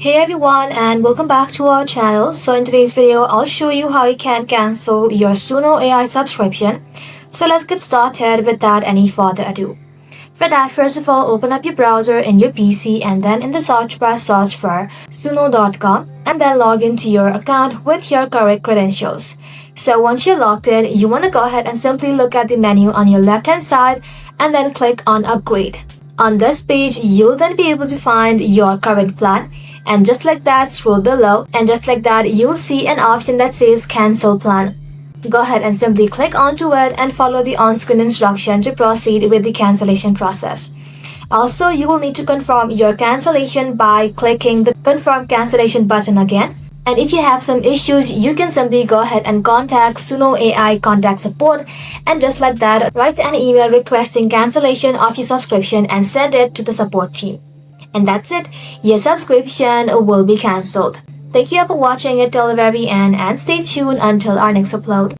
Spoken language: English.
Hey everyone and welcome back to our channel. So in today's video, I'll show you how you can cancel your Suno AI subscription. So let's get started without any further ado. For that, first of all, open up your browser in your PC and then in the search bar search for suno.com and then log into your account with your correct credentials. So once you're logged in, you want to go ahead and simply look at the menu on your left hand side and then click on upgrade. On this page, you'll then be able to find your current plan, and just like that, scroll below, and just like that, you'll see an option that says cancel plan. Go ahead and simply click onto it and follow the on-screen instruction to proceed with the cancellation process. Also, you will need to confirm your cancellation by clicking the confirm cancellation button again. And if you have some issues, you can simply go ahead and contact Suno AI contact support, and just like that, write an email requesting cancellation of your subscription and send it to the support team. And that's it, your subscription will be cancelled. Thank you for watching it till the very end and stay tuned until our next upload.